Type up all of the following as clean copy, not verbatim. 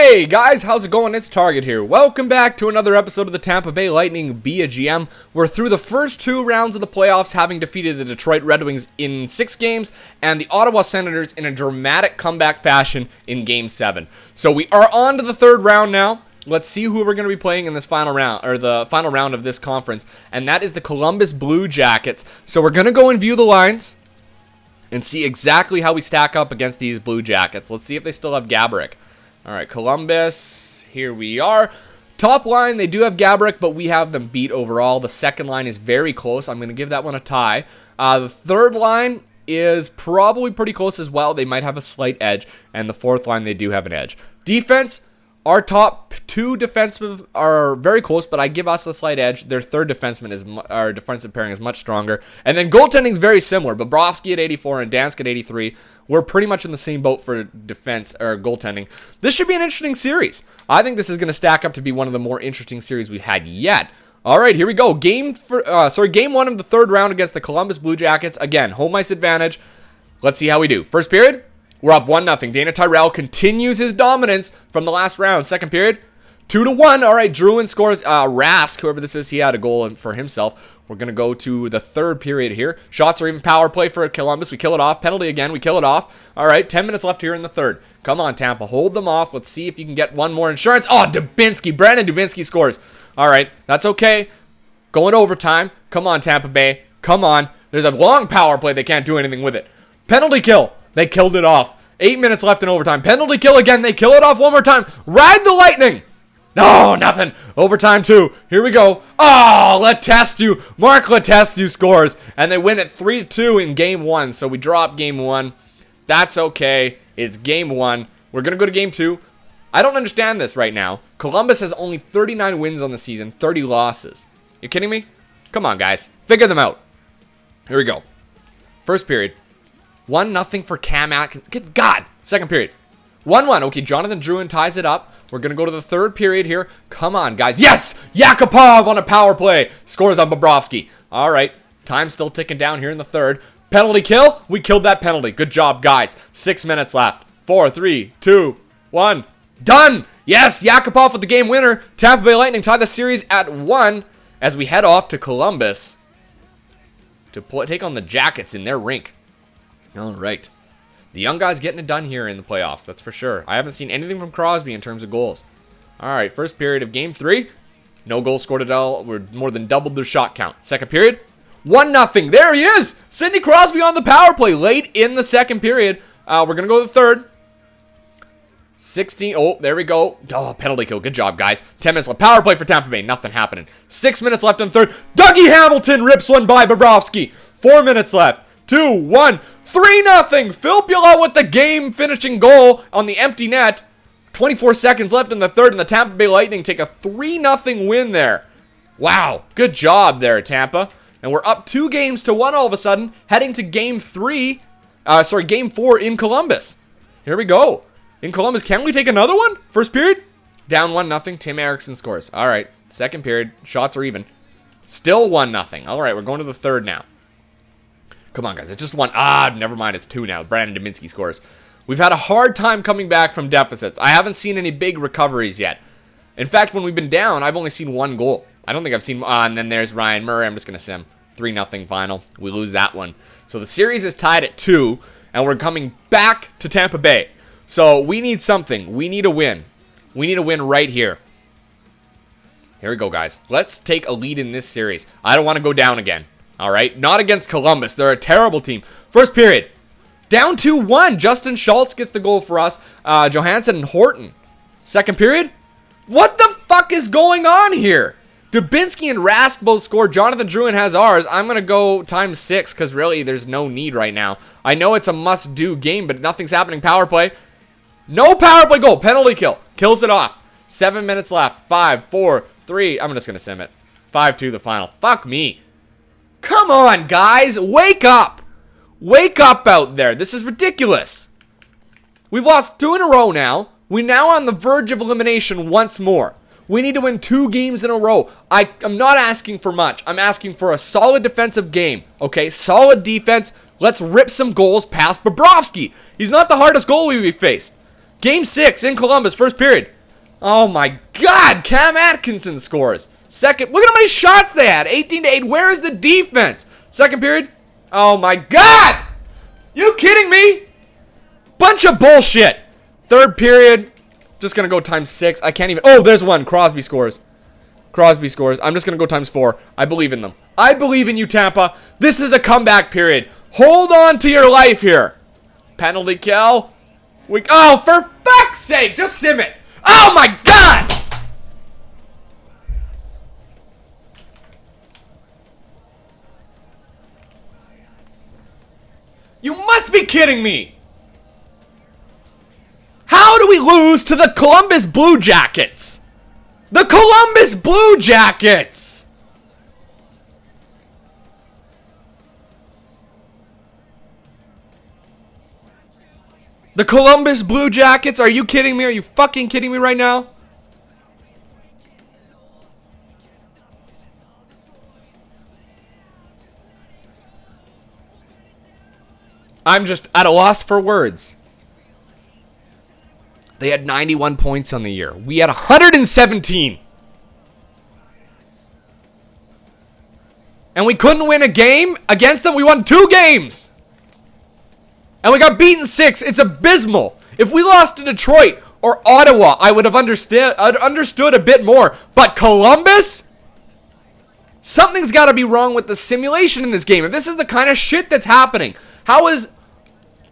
Hey guys, how's it going? It's Target here. Welcome back to another episode of the Tampa Bay Lightning Be a GM. We're through the first two rounds of the playoffs, having defeated the Detroit Red Wings in 6 games and the Ottawa Senators in a dramatic comeback fashion in Game 7. So we are on to the third round now. Let's see who we're going to be playing in this final round, or the final round of this conference, and that is the Columbus Blue Jackets. So we're going to go and view the lines and see exactly how we stack up against these Blue Jackets. Let's see if they still have Gaborik. All right, Columbus, here we are. Top line, they do have Gaborik, but we have them beat overall. The second line is very close. I'm going to give that one a tie. The third line is probably pretty close as well. They might have a slight edge. And the fourth line, they do have an edge. Defense, our top two defensemen are very close, but I give us a slight edge. Their third defenseman is our defensive pairing is much stronger. And then goaltending is very similar. Bobrovsky at 84 and Dansk at 83. We're pretty much in the same boat for defense or goaltending. This should be an interesting series. I think this is going to stack up to be one of the more interesting series we've had yet. All right, here we go. Game 1 of the third round against the Columbus Blue Jackets. Again, home ice advantage. Let's see how we do. First period, we're up 1-0. Dana Tyrell continues his dominance from the last round. Second period, 2-1. All right, Druin scores. Rask, whoever this is, he had a goal for himself. We're going to go to the third period here. Shots or even power play for Columbus. We kill it off. Penalty again. We kill it off. All right, 10 minutes left here in the third. Come on, Tampa. Hold them off. Let's see if you can get one more insurance. Oh, Dubinsky. Brandon Dubinsky scores. All right, that's okay. Going overtime. Come on, Tampa Bay. Come on. There's a long power play. They can't do anything with it. Penalty kill. They killed it off. 8 minutes left in overtime. Penalty kill again. They kill it off one more time. Ride the Lightning. No, nothing. Overtime 2. Here we go. Oh, Mark Letestu scores. And they win it 3-2 in Game 1. So we drop Game 1. That's okay. It's Game 1. We're going to go to Game 2. I don't understand this right now. Columbus has only 39 wins on the season, 30 losses. You kidding me? Come on, guys. Figure them out. Here we go. First period. 1-0 for Cam Atkins. Good God. Second period. 1-1. Okay, Jonathan Druin ties it up. We're going to go to the third period here. Come on, guys. Yes! Yakupov on a power play. Scores on Bobrovsky. All right. Time's still ticking down here in the third. Penalty kill. We killed that penalty. Good job, guys. 6 minutes left. 4, 3, 2, 1. Done! Yes! Yakupov with the game winner. Tampa Bay Lightning tie the series at 1 as we head off to Columbus to take on the Jackets in their rink. All right. The young guys getting it done here in the playoffs, that's for sure. I haven't seen anything from Crosby in terms of goals. All right, first period of Game 3. No goals scored at all. We're more than doubled their shot count. Second period, 1-0. There he is! Sidney Crosby on the power play late in the second period. We're going to go to the third. 16. Oh, there we go. Oh, penalty kill. Good job, guys. 10 minutes left. Power play for Tampa Bay. Nothing happening. 6 minutes left in the third. Dougie Hamilton rips one by Bobrovsky. 4 minutes left. 2-1. 3-0. Filppula with the game-finishing goal on the empty net. 24 seconds left in the third, and the Tampa Bay Lightning take a 3-0 win there. Wow. Good job there, Tampa. And we're up 2 games to 1 all of a sudden, heading to Game 4 in Columbus. Here we go. In Columbus, can we take another one? First period, down 1-0. Tim Erickson scores. All right. Second period, shots are even. Still 1-0. All right, we're going to the third now. Come on, guys. It's just 1. Never mind. It's 2 now. Brandon Dubinsky scores. We've had a hard time coming back from deficits. I haven't seen any big recoveries yet. In fact, when we've been down, I've only seen 1 goal. I don't think I've seen... and then there's Ryan Murray. I'm just going to sim. 3-0 final. We lose that one. So the series is tied at 2, and we're coming back to Tampa Bay. So we need something. We need a win. We need a win right here. Here we go, guys. Let's take a lead in this series. I don't want to go down again. All right, not against Columbus. They're a terrible team. First period, down 2-1. Justin Schultz gets the goal for us. Johansson and Horton. Second period, what the fuck is going on here? Dubinsky and Rask both scored. Jonathan Druin has ours. I'm going to go times 6 because really there's no need right now. I know it's a must-do game, but nothing's happening. Power play. No power play goal. Penalty kill. Kills it off. 7 minutes left. 5, 4, 3. I'm just going to sim it. 5-2 the final. Fuck me. Come on, guys. Wake up. Wake up out there. This is ridiculous. We've lost 2 in a row now. We're now on the verge of elimination once more. We need to win 2 games in a row. I'm not asking for much. I'm asking for a solid defensive game. Okay, solid defense. Let's rip some goals past Bobrovsky. He's not the hardest goalie we faced. Game 6 in Columbus, first period. Oh my God, Cam Atkinson scores. Second, look at how many shots they had. 18-8. Where is the defense? Second period. Oh my God! You kidding me? Bunch of bullshit. Third period. Just gonna go times 6. I can't even. Oh, there's one. Crosby scores. Crosby scores. I'm just gonna go times 4. I believe in them. I believe in you, Tampa. This is the comeback period. Hold on to your life here. Penalty kill. Oh, for fuck's sake, just sim it. Oh my God! You must be kidding me! How do we lose to the Columbus Blue Jackets? The Columbus Blue Jackets! The Columbus Blue Jackets? Are you kidding me? Are you fucking kidding me right now? I'm just at a loss for words. They had 91 points on the year. We had 117. And we couldn't win a game against them. We won 2 games. And we got beaten 6. It's abysmal. If we lost to Detroit or Ottawa, I would have understood a bit more. But Columbus? Something's got to be wrong with the simulation in this game. If this is the kind of shit that's happening, how is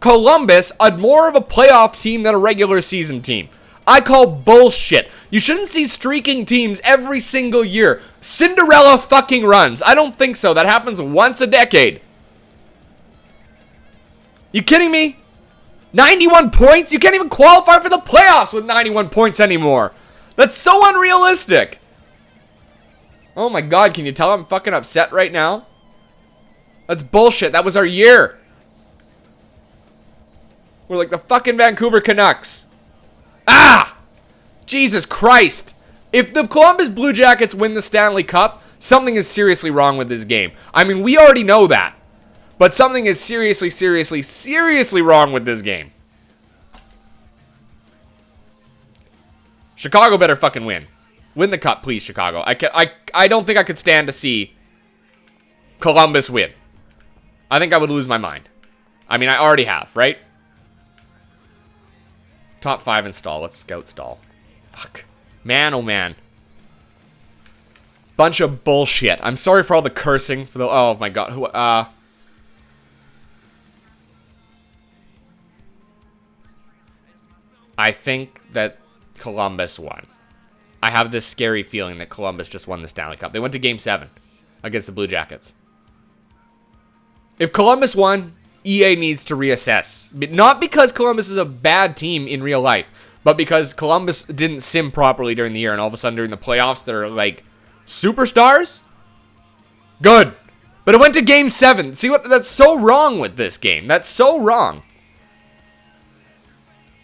Columbus more of a playoff team than a regular season team? I call bullshit. You shouldn't see streaking teams every single year. Cinderella fucking runs. I don't think so. That happens once a decade. You kidding me? 91 points? You can't even qualify for the playoffs with 91 points anymore. That's so unrealistic. Oh my God, can you tell I'm fucking upset right now? That's bullshit. That was our year. We're like the fucking Vancouver Canucks. Ah! Jesus Christ. If the Columbus Blue Jackets win the Stanley Cup, something is seriously wrong with this game. I mean, we already know that. But something is seriously wrong with this game. Chicago better fucking win. Win the cup, please, Chicago. I don't think I could stand to see Columbus win. I think I would lose my mind. I mean, I already have, right? Top 5 install. Let's scout stall. Fuck. Man, oh man. Bunch of bullshit. I'm sorry for all the cursing. For the oh my God. Who? I think that Columbus won. I have this scary feeling that Columbus just won the Stanley Cup. They went to Game 7 against the Blue Jackets. If Columbus won, EA needs to reassess. Not because Columbus is a bad team in real life, but because Columbus didn't sim properly during the year, and all of a sudden during the playoffs, they're like superstars? Good. But it went to Game 7. See what? That's so wrong with this game. That's so wrong.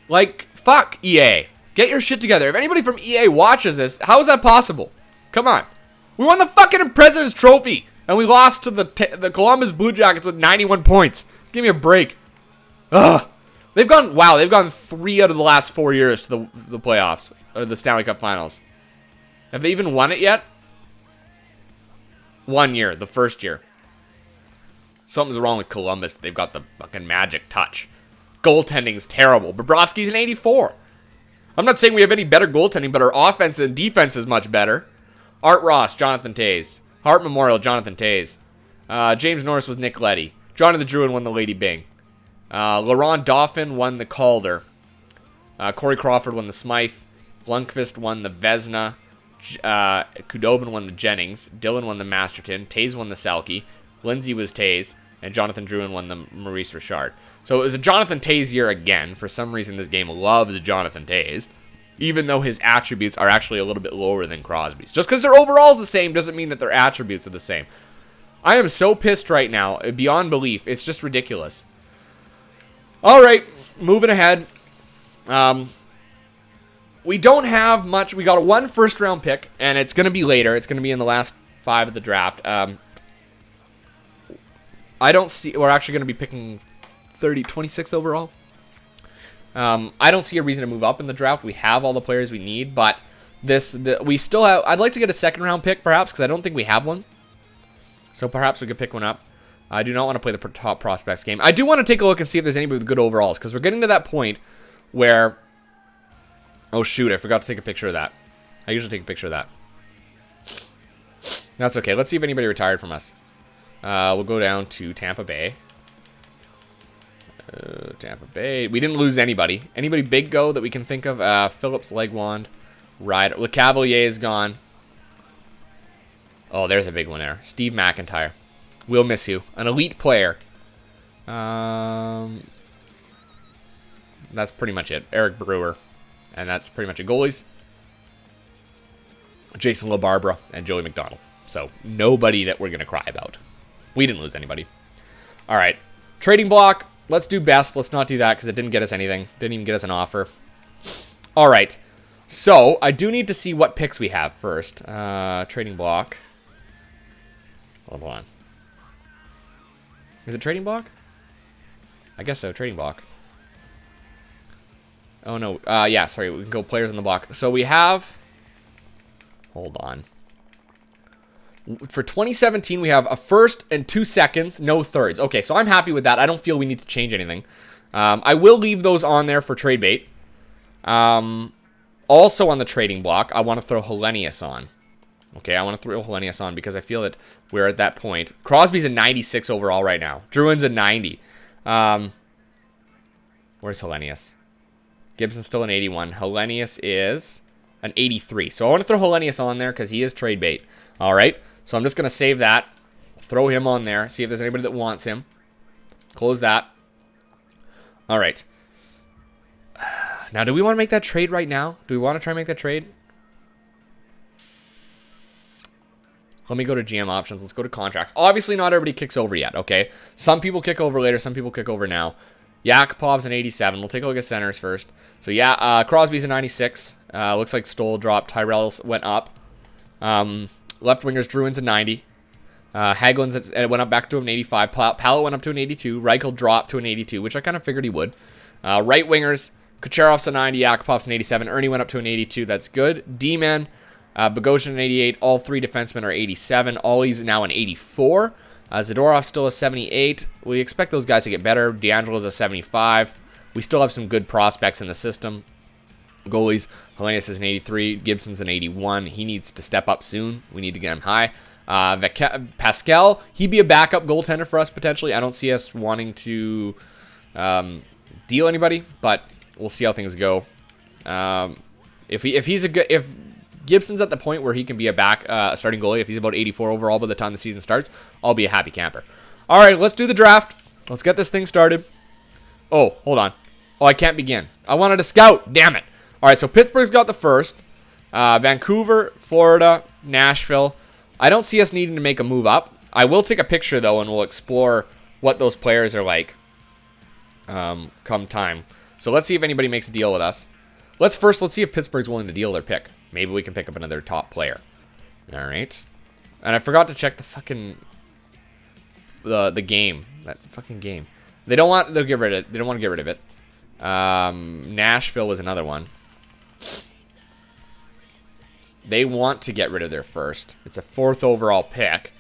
Like, fuck EA. Get your shit together. If anybody from EA watches this, how is that possible? Come on. We won the fucking President's Trophy, and we lost to the Columbus Blue Jackets with 91 points. Give me a break. Ugh. They've gone 3 out of the last 4 years to the playoffs, or the Stanley Cup Finals. Have they even won it yet? 1 year, the first year. Something's wrong with Columbus. They've got the fucking magic touch. Goaltending's terrible. Bobrovsky's an 84. I'm not saying we have any better goaltending, but our offense and defense is much better. Art Ross, Jonathan Toews. Hart Memorial, Jonathan Toews. James Norris was Nick Leddy. Jonathan Drouin won the Lady Byng. Laurent Dauphin won the Calder. Corey Crawford won the Smythe. Lundqvist won the Vezina. Khudobin won the Jennings. Dillon won the Masterton. Toews won the Selke. Lindsay was Toews. And Jonathan Drouin won the Maurice Richard. So it was a Jonathan Toews year again. For some reason, this game loves Jonathan Toews, even though his attributes are actually a little bit lower than Crosby's. Just because their overall's the same doesn't mean that their attributes are the same. I am so pissed right now, beyond belief. It's just ridiculous. All right, moving ahead. We don't have much. We got a 1 first-round pick, and it's going to be later. It's going to be in the last 5 of the draft. I don't see. We're actually going to be picking 26th overall. I don't see a reason to move up in the draft. We have all the players we need, but we still have. I'd like to get a second round pick, perhaps, because I don't think we have one. So perhaps we could pick one up. I do not want to play the top prospects game. I do want to take a look and see if there's anybody with good overalls, because we're getting to that point where. Oh shoot! I forgot to take a picture of that. I usually take a picture of that. That's okay. Let's see if anybody retired from us. We'll go down to Tampa Bay. Tampa Bay. We didn't lose anybody. Anybody big go that we can think of? Phillips, Legwand, Ryder. Le Cavalier is gone. Oh, there's a big one there. Steve McIntyre. We'll miss you. An elite player. That's pretty much it. Eric Brewer. And that's pretty much it. Goalies. Jason LaBarbera and Joey McDonald. So, nobody that we're going to cry about. We didn't lose anybody. All right. Trading block. Let's do best. Let's not do that because it didn't get us anything. Didn't even get us an offer. All right. So, I do need to see what picks we have first. Trading block. Hold on. Is it trading block? I guess so. Trading block. Oh, no. Yeah, sorry. We can go players in the block. So, we have... Hold on. For 2017, we have a first and 2 seconds, no thirds. Okay, so I'm happy with that. I don't feel we need to change anything. I will leave those on there for trade bait. Also on the trading block, I want to throw Hellenius on. Okay, I want to throw Hellenius on because I feel that we're at that point. Crosby's a 96 overall right now. Druin's a 90. Where's Hellenius? Gibson's still an 81. Hellenius is an 83. So I want to throw Hellenius on there because he is trade bait. All right. So I'm just going to save that. Throw him on there. See if there's anybody that wants him. Close that. All right. Now, do we want to make that trade right now? Do we want to try and make that trade? Let me go to GM options. Let's go to contracts. Obviously, not everybody kicks over yet, okay? Some people kick over later. Some people kick over now. Yakupov's an 87. We'll take a look at centers first. So, yeah, Crosby's a 96. Looks like Stoll dropped. Tyrell went up. Left wingers, Druin's a 90. Hagelin's went up back to an 85. Palo went up to an 82. Reichel dropped to an 82, which I kind of figured he would. Right wingers, Kucherov's a 90. Yakupov's an 87. Ernie went up to an 82. That's good. D-man, Bogosian an 88. All three defensemen are 87. Ollie's now an 84. Zadorov's still a 78. We expect those guys to get better. D'Angelo's a 75. We still have some good prospects in the system. Goalies, Hellenius is an 83. Gibson's an 81. He needs to step up soon. We need to get him high. Pascal, he'd be a backup goaltender for us potentially. I don't see us wanting to deal anybody, but we'll see how things go. If Gibson's at the point where he can be a starting goalie, if he's about 84 overall by the time the season starts, I'll be a happy camper. All right, let's do the draft. Let's get this thing started. Oh, hold on. Oh, I can't begin. I wanted to scout. Damn it. All right, so Pittsburgh's got the first. Vancouver, Florida, Nashville. I don't see us needing to make a move up. I will take a picture, though, and we'll explore what those players are like come time. So let's see if anybody makes a deal with us. Let's see if Pittsburgh's willing to deal their pick. Maybe we can pick up another top player. All right. And I forgot to check the fucking the game. That fucking game. They don't want to get rid of it. Nashville was another one. They want to get rid of their first. It's a 4th overall pick.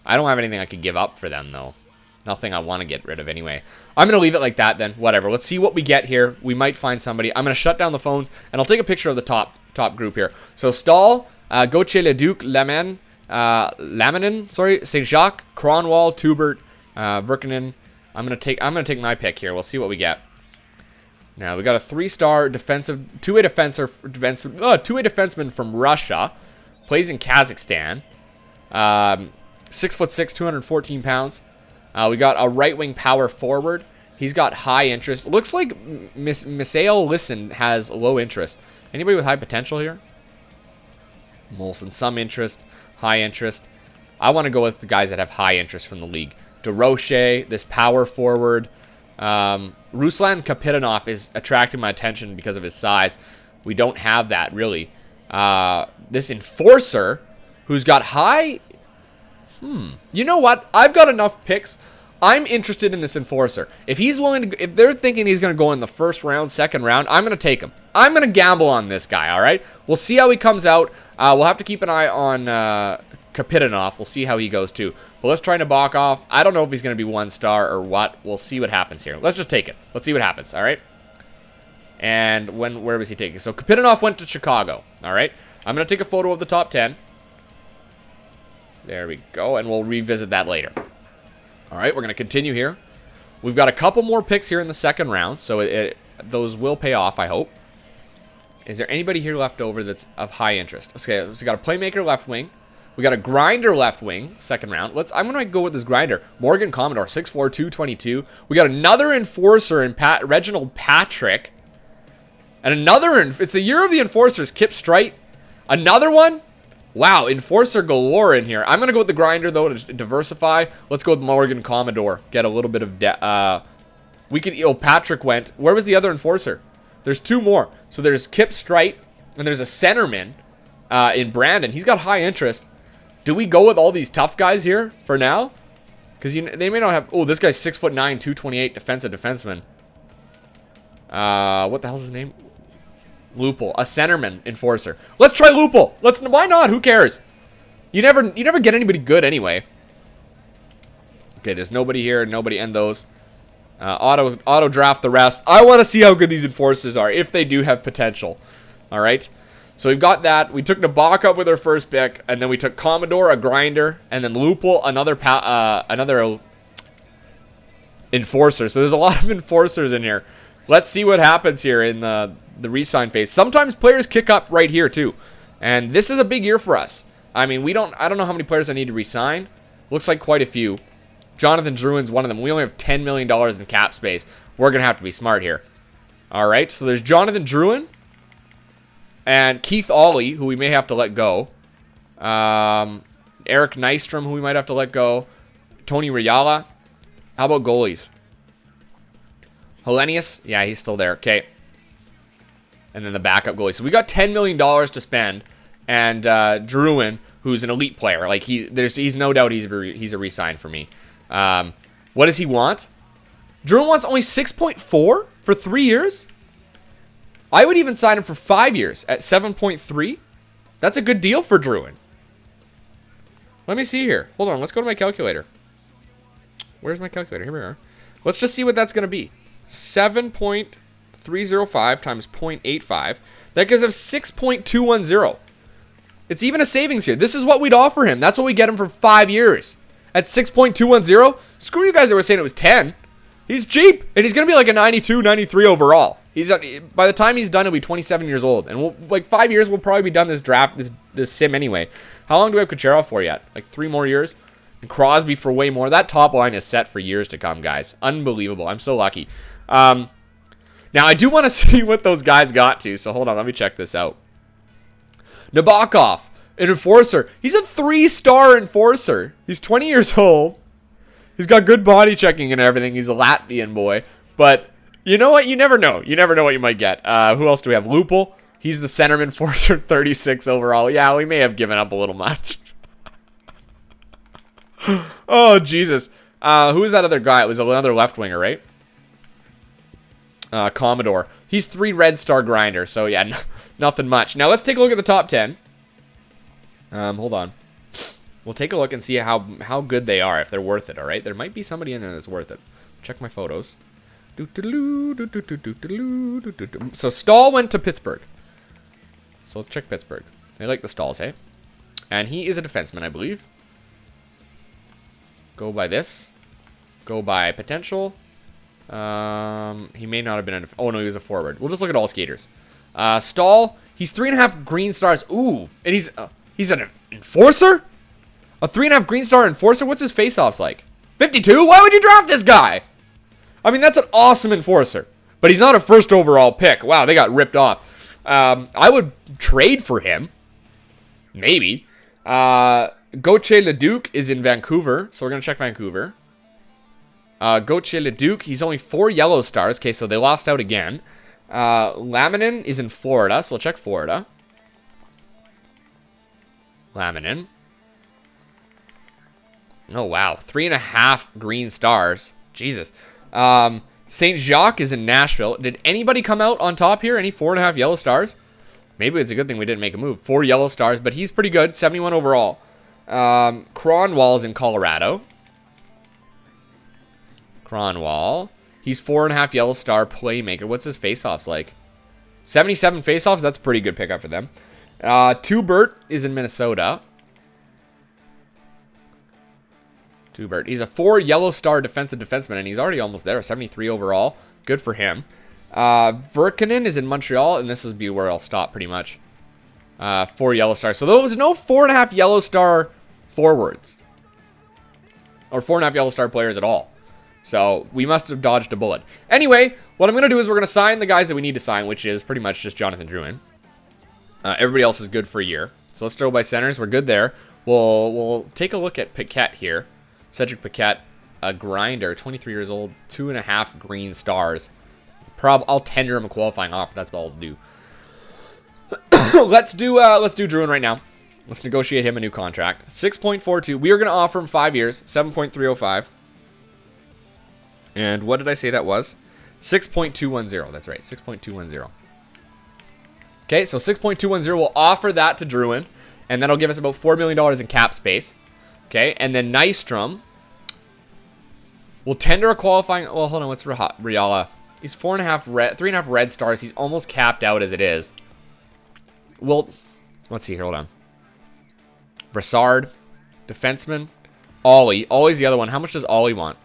I don't have anything I could give up for them, though. Nothing I want to get rid of anyway. I'm going to leave it like that then. Whatever. Let's see what we get here. We might find somebody. I'm going to shut down the phones, and I'll take a picture of the top group here. So Stahl, Gauthier-Leduc, Laminin, St-Jacques, Cronwall, Tubert, Virkinen. I'm gonna take my pick here. We'll see what we get. Now we got a 3-star defensive, two-way defenseman from Russia, plays in Kazakhstan. 6'6", 214 pounds. We got a right wing power forward. He's got high interest. Looks like Misael Listen has low interest. Anybody with high potential here? Molson, some interest, high interest. I want to go with the guys that have high interest from the league. DeRoche, this power forward. Ruslan Kapitanov is attracting my attention because of his size. We don't have that, really. This enforcer, who's got high... You know what? I've got enough picks. I'm interested in this Enforcer. If he's willing to, if they're thinking he's going to go in the first round, second round, I'm going to take him. I'm going to gamble on this guy, all right? We'll see how he comes out. We'll have to keep an eye on Kapitanov. We'll see how he goes, too. But let's try Nabokov. I don't know if he's going to be 1-star or what. We'll see what happens here. Let's just take it. Let's see what happens, all right? And where was he taking? So Kapitanov went to Chicago, all right? I'm going to take a photo of the top 10. There we go, and we'll revisit that later. All right, we're going to continue here. We've got a couple more picks here in the second round, so those will pay off, I hope. Is there anybody here left over that's of high interest? Okay, so we got a playmaker left wing. We got a grinder left wing, second round. I'm going to go with this grinder. Morgan Commodore, 6'4", 222. We got another enforcer in Reginald Patrick. And another, it's the year of the enforcers, Kip Strite. Another one? Wow, enforcer galore in here. I'm going to go with the grinder, though, to diversify. Let's go with Morgan Commodore. Get a little bit of... we could... Oh, Patrick went... Where was the other enforcer? There's two more. So there's Kip Strite, and there's a centerman in Brandon. He's got high interest. Do we go with all these tough guys here for now? Because they may not have... Oh, this guy's 6'9", 228, defensive defenseman. What the hell's his name? Lupul, a centerman enforcer. Let's try Lupul. Why not? Who cares? You never get anybody good anyway. Okay, there's nobody here. Nobody end those. Auto draft the rest. I want to see how good these enforcers are, if they do have potential. All right. So we've got that. We took Nabokov with our first pick, and then we took Commodore, a grinder, and then Lupul, another enforcer. So there's a lot of enforcers in here. Let's see what happens here in the re-sign phase. Sometimes players kick up right here too, and this is a big year for us. I mean, I don't know how many players I need to re-sign. Looks like quite a few. Jonathan Drouin's one of them. We only have $10 million in cap space. We're gonna have to be smart here. All right, so there's Jonathan Drouin and Keith Ollie, who we may have to let go. Eric Nystrom, who we might have to let go. Tony Riala. How about goalies? Hellenius? Yeah, he's still there. Okay. And then the backup goalie. So we got $10 million to spend. And Drouin, who's an elite player. Like, he's no doubt he's a re-sign for me. What does he want? Drouin wants only 6.4 for 3 years? I would even sign him for 5 years at 7.3. That's a good deal for Drouin. Let me see here. Hold on. Let's go to my calculator. Where's my calculator? Here we are. Let's just see what that's going to be. 7.305 times 0.85. That gives us 6.210. It's even a savings here. This is what we'd offer him. That's what we get him for 5 years. At 6.210. Screw you guys that were saying it was 10. He's cheap. And he's going to be like a 92, 93 overall. By the time he's done, he'll be 27 years old. And like 5 years, we'll probably be done this draft, this sim anyway. How long do we have Kucherov for yet? Like 3 more years? And Crosby for way more. That top line is set for years to come, guys. Unbelievable. I'm so lucky. Now, I do want to see what those guys got to. So hold on. Let me check this out. Nabokov, an enforcer. He's a 3-star enforcer. He's 20 years old. He's got good body checking and everything. He's a Latvian boy. But you know what? You never know. You never know what you might get. Who else do we have? Lupul. He's the centerman enforcer, 36 overall. Yeah, we may have given up a little much. Oh, Jesus. Who was that other guy? It was another left winger, right? Commodore. He's 3 red star grinder. So, yeah, nothing much. Now, let's take a look at the top 10. Hold on. We'll take a look and see how good they are, if they're worth it, all right? There might be somebody in there that's worth it. Check my photos. So, Stahl went to Pittsburgh. So, let's check Pittsburgh. They like the Stahls, hey? And he is a defenseman, I believe. Go by this. Go by potential. He may not have been oh no, he was a forward. We'll just look at all skaters. Stahl, he's 3.5 green stars. Ooh, and he's an enforcer? A 3.5 green star enforcer? What's his face-offs like? 52? Why would you draft this guy? I mean, that's an awesome enforcer. But he's not a first overall pick. Wow, they got ripped off. I would trade for him. Maybe. Gauthier Leduc is in Vancouver, so we're going to check Vancouver. Gauthier Leduc, he's only 4 yellow stars. Okay, so they lost out again. Laminin is in Florida, so we'll check Florida. Laminin. Oh, wow. 3.5 green stars. Jesus. St. Jacques is in Nashville. Did anybody come out on top here? Any 4.5 yellow stars? Maybe it's a good thing we didn't make a move. 4 yellow stars, but he's pretty good. 71 overall. Cronwall's in Colorado. Cronwall. He's 4.5 yellow star playmaker. What's his faceoffs like? 77 faceoffs. That's a pretty good pickup for them. Tubert is in Minnesota. Tubert. He's a 4 yellow star defensive defenseman, and he's already almost there. 73 overall. Good for him. Verkinen is in Montreal, and this is be where I'll stop pretty much. 4 yellow stars. So there was no 4.5 yellow star forwards. Or 4.5 yellow star players at all. So we must have dodged a bullet. Anyway, what I'm going to do is we're going to sign the guys that we need to sign, which is pretty much just Jonathan Drouin. Everybody else is good for a year. So let's throw by centers. We're good there. We'll take a look at Paquette here. Cedric Paquette, a grinder, 23 years old, 2.5 green stars. I'll tender him a qualifying offer. That's what I'll do. Let's do Drouin right now. Let's negotiate him a new contract. 6.42. We are going to offer him 5 years, 7.305. And what did I say that was? 6.210. That's right, 6.210. Okay, so 6.210. We'll offer that to Drouin, and that'll give us about $4 million in cap space. Okay, and then Nystrom will tender a qualifying. Well, hold on. What's Riala? He's 3.5 red stars. He's almost capped out as it is. Well, let's see here. Hold on. Brassard, defenseman, Ollie. Ollie's the other one. How much does Ollie want?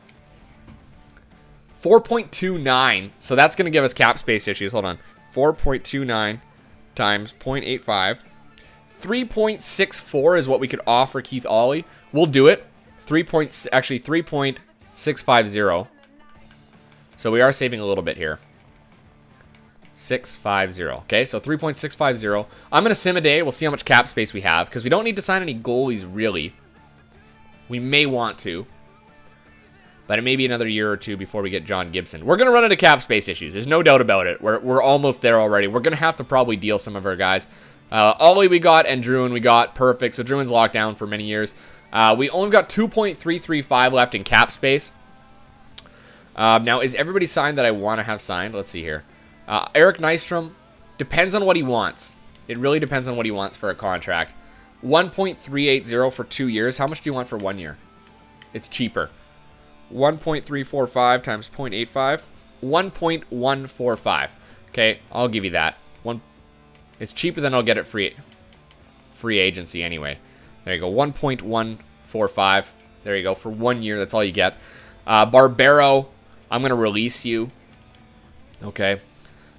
4.29. So that's going to give us cap space issues. Hold on. 4.29 times 0.85. 3.64 is what we could offer Keith Ollie. We'll do it. 3.650. So we are saving a little bit here. 650. Okay, so 3.650. I'm going to sim a day. We'll see how much cap space we have, because we don't need to sign any goalies, really. We may want to, but it may be another year or two before we get John Gibson. We're going to run into cap space issues. There's no doubt about it. We're almost there already. We're going to have to probably deal some of our guys. Ollie we got, and Drouin we got. Perfect. So Druin's locked down for many years. We only got 2.335 left in cap space. Now, is everybody signed that I want to have signed? Let's see here. Eric Nystrom, depends on what he wants. It really depends on what he wants for a contract. 1.380 for 2 years. How much do you want for 1 year? It's cheaper. 1.345 times 0.85. 1.145. Okay, I'll give you that. It's cheaper than I'll get it free agency anyway. There you go. 1.145. There you go. For 1 year, that's all you get. Barbero, I'm going to release you. Okay.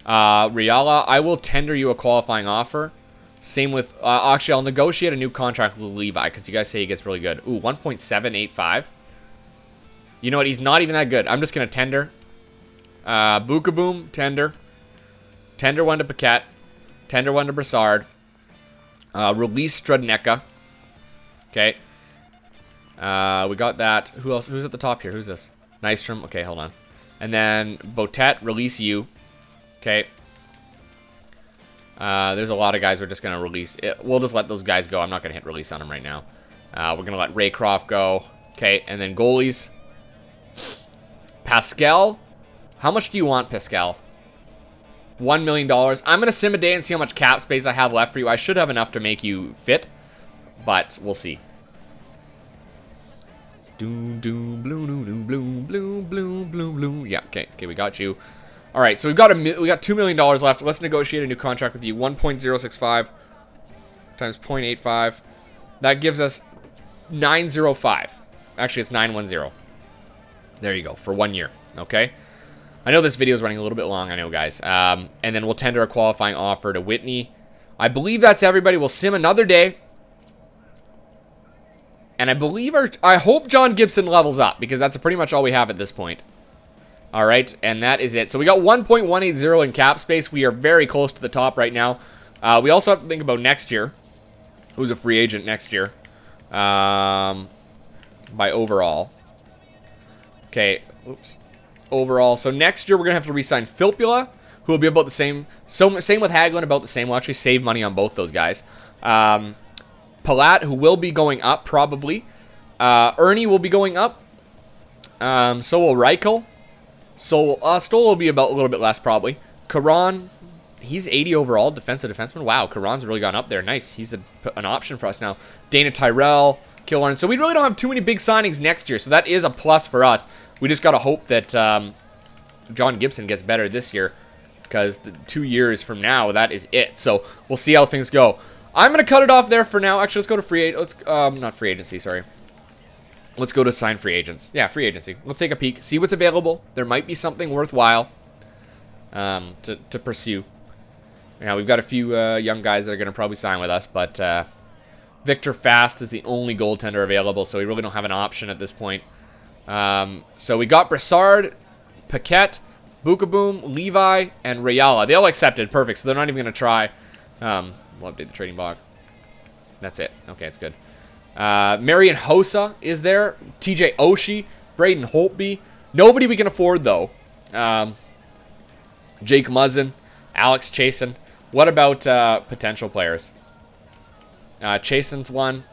Riala, I will tender you a qualifying offer. Same with, actually, I'll negotiate a new contract with Levi, because you guys say he gets really good. Ooh, 1.785. You know what? He's not even that good. I'm just going to tender. Bookaboom, tender. Tender one to Paquette. Tender one to Brassard. Release Strudnecka. Okay. We got that. Who else? Who's at the top here? Who's this? Nystrom. Okay, hold on. And then Botet, release you. Okay. There's a lot of guys we're just going to release. We'll just let those guys go. I'm not going to hit release on them right now. We're going to let Raycroft go. Okay, and then goalies. Pascal. How much do you want, Pascal? $1 million. I'm going to sim a day and see how much cap space I have left for you. I should have enough to make you fit, but we'll see. Doom, doom, bloom, doom, bloom, bloom, bloom, bloom, bloom. Yeah, okay, we got you. All right, so we got $2 million left. Let's negotiate a new contract with you. 1.065 times 0.85. That gives us 905. Actually, it's 910. There you go, for 1 year, okay? I know this video is running a little bit long, I know, guys. And then we'll tender a qualifying offer to Whitney. I believe that's everybody. We'll sim another day. And I hope John Gibson levels up, because that's pretty much all we have at this point. All right, and that is it. So we got 1.180 in cap space. We are very close to the top right now. We also have to think about next year. Who's a free agent next year? By overall. Okay, oops. Overall. So next year we're going to have to re-sign Filppula, who will be about the same. So same with Hagelin, about the same. We'll actually save money on both those guys. Palat, who will be going up probably. Ernie will be going up. So will Reichel. So Stoll will be about a little bit less probably. Karan, he's 80 overall, defensive defenseman. Wow, Karan's really gone up there. Nice. He's an option for us now. Dana Tyrell, Killorn. So we really don't have too many big signings next year. So that is a plus for us. We just got to hope that John Gibson gets better this year. Because 2 years from now, that is it. So we'll see how things go. I'm going to cut it off there for now. Actually, let's go to free agent. Not free agency, sorry. Let's go to sign free agents. Yeah, free agency. Let's take a peek. See what's available. There might be something worthwhile to pursue. Now, we've got a few young guys that are going to probably sign with us. But Victor Fast is the only goaltender available. So we really don't have an option at this point. So we got Brassard, Paquette, Bukaboom, Levi, and Rayala. They all accepted. Perfect. So they're not even going to try. We'll update the trading block. That's it. Okay, it's good. Marian Hossa is there. TJ Oshie. Braden Holtby. Nobody we can afford, though. Jake Muzzin. Alex Chasen. What about potential players? Chasen's one.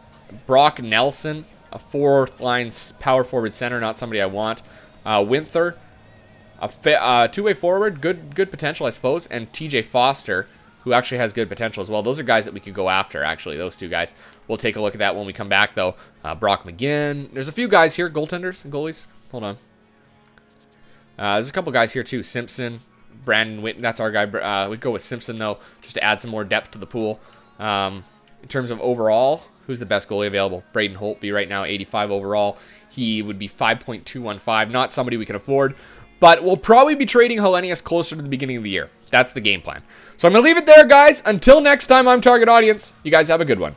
Brock Nelson. A fourth-line power forward center. Not somebody I want. Winther. A two-way forward. Good potential, I suppose. And TJ Foster, who actually has good potential as well. Those are guys that we could go after, actually, those two guys. We'll take a look at that when we come back, though. Brock McGinn. There's a few guys here, goaltenders and goalies. Hold on. There's a couple guys here, too. Simpson, Brandon Whitten. That's our guy. We'd go with Simpson, though, just to add some more depth to the pool. In terms of overall, who's the best goalie available? Braden Holtby right now, 85 overall. He would be 5.215. Not somebody we can afford. But we'll probably be trading Hellenius closer to the beginning of the year. That's the game plan. So I'm going to leave it there, guys. Until next time, I'm Target Audience. You guys have a good one.